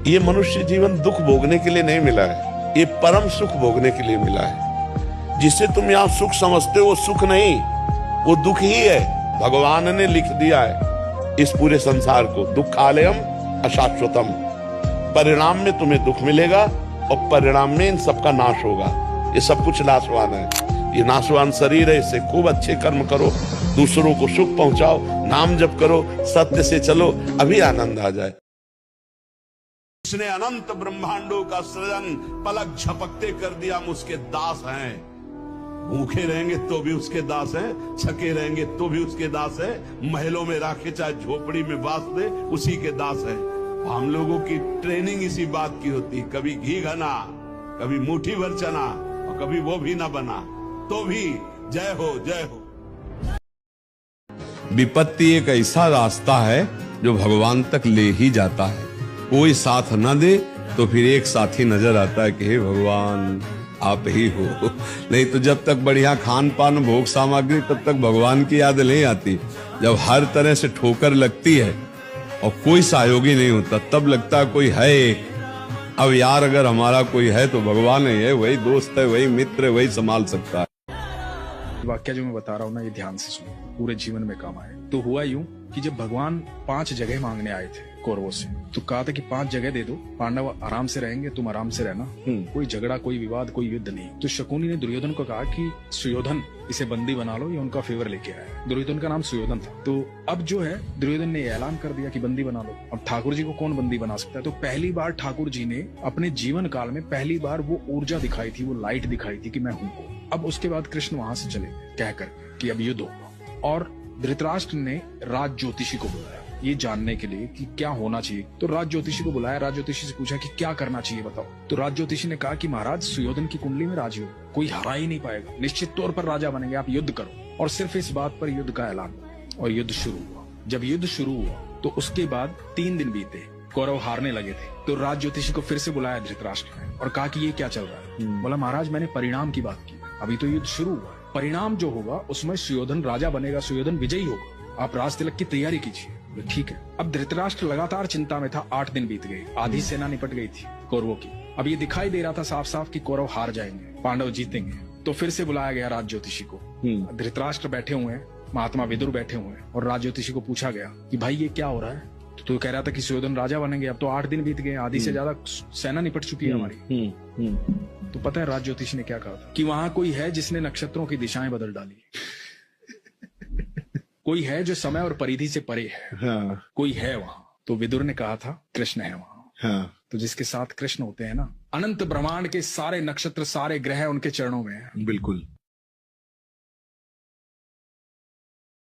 ये मनुष्य जीवन दुख भोगने के लिए नहीं मिला है, ये परम सुख भोगने के लिए मिला है। जिसे तुम यहाँ सुख समझते हो वो सुख नहीं, वो दुख ही है। भगवान ने लिख दिया है इस पूरे संसार को, दुखालयम अशाश्वतम। परिणाम में तुम्हें दुख मिलेगा और परिणाम में इन सबका नाश होगा। ये सब कुछ नाशवान है, ये नाशवान शरीर है। इससे खूब अच्छे कर्म करो, दूसरों को सुख पहुंचाओ, नाम जप करो, सत्य से चलो, अभी आनंद आ जाए। उसने अनंत ब्रह्मांडों का सृजन पलक झपकते कर दिया, हम उसके दास हैं। भूखे रहेंगे तो भी उसके दास हैं, छके रहेंगे तो भी उसके दास हैं, महलों में राखे चाहे झोपड़ी में बास दे उसी के दास हैं। हम लोगों की ट्रेनिंग इसी बात की होती, कभी घी घना, कभी मुट्ठी भर चना और कभी वो भी ना बना तो भी जय हो जय हो। विपत्ति एक ऐसा रास्ता है जो भगवान तक ले ही जाता है। कोई साथ न दे तो फिर एक साथी नजर आता है कि हे भगवान आप ही हो। नहीं तो जब तक बढ़िया खान पान भोग सामग्री, तब तक भगवान की याद नहीं आती। जब हर तरह से ठोकर लगती है और कोई सहयोगी नहीं होता, तब लगता है कोई है। अब यार अगर हमारा कोई है तो भगवान ही है, वही दोस्त है, वही मित्र है, वही संभाल सकता है। वाक्य जो मैं बता रहा हूँ ना, ये ध्यान से सुनो, पूरे जीवन में काम आए। तो हुआ यूं कि जब भगवान 5 जगह मांगने आए थे कौरवों से, तो कहा था कि 5 जगह दे दो, पांडव आराम से रहेंगे, तुम आराम से रहना, कोई झगड़ा, कोई विवाद, कोई युद्ध नहीं। तो शकुनी ने दुर्योधन को कहा कि सुयोधन इसे बंदी बना लो, ये उनका फेवर लेके आया। दुर्योधन का नाम सुयोधन था। तो अब जो है दुर्योधन ने ऐलान कर दिया कि बंदी बना लो। अब ठाकुर जी को कौन बंदी बना सकता है? तो पहली बार ठाकुर जी ने अपने जीवन काल में पहली बार वो ऊर्जा दिखाई थी, वो लाइट दिखाई थी कि मैं हूं। अब उसके बाद कृष्ण वहां से चले कहकर कि अब युद्ध होगा, और धृतराष्ट्र ने राज ज्योतिषी को बुलाया ये जानने के लिए कि क्या होना चाहिए। तो राज ज्योतिषी को बुलाया, राज ज्योतिषी से पूछा कि क्या करना चाहिए बताओ। तो राज ज्योतिषी ने कहा कि महाराज सुयोधन की कुंडली में राजयोग, कोई हरा ही नहीं पाएगा, निश्चित तौर पर राजा बनेंगे, आप युद्ध करो। और सिर्फ इस बात पर युद्ध का ऐलान हुआ और युद्ध शुरू हुआ। जब युद्ध शुरू हुआ तो उसके बाद 3 दिन बीते, कौरव हारने लगे थे। तो राज ज्योतिषी को फिर से बुलाया धृतराष्ट्र ने और कहा कि ये क्या चल रहा है। बोला महाराज मैंने परिणाम की बात की, अभी तो युद्ध शुरू हुआ है, परिणाम जो होगा उसमें सुयोधन राजा बनेगा, सुयोधन विजयी होगा, आप राज तिलक की तैयारी कीजिए। ठीक है। अब धृतराष्ट्र लगातार चिंता में था। 8 दिन बीत गए, आधी सेना निपट गई थी कौरवों की। अब ये दिखाई दे रहा था साफ साफ कि कौरव हार जाएंगे, पांडव जीतेंगे। तो फिर से बुलाया गया राज ज्योतिषी को। धृतराष्ट्र बैठे हुए हैं, महात्मा विदुर बैठे हुए हैं, और राज ज्योतिषी को पूछा गया कि भाई ये क्या हो रहा है? तो कह रहा था कि सुयोधन राजा बनेंगे। अब तो 8 दिन बीत गए, आधी से ज्यादा सेना निपट चुकी है हमारी। तो पता है राज ज्योतिषी ने क्या कहा था? कि वहां कोई है जिसने नक्षत्रों की दिशाएं बदल डाली। कोई है जो समय और परिधि से परे है। हाँ। कोई है वहां। तो विदुर ने कहा था कृष्ण है वहां। हाँ। तो जिसके साथ कृष्ण होते हैं ना, अनंत ब्रह्मांड के सारे नक्षत्र, सारे ग्रह उनके चरणों में हैं। बिल्कुल।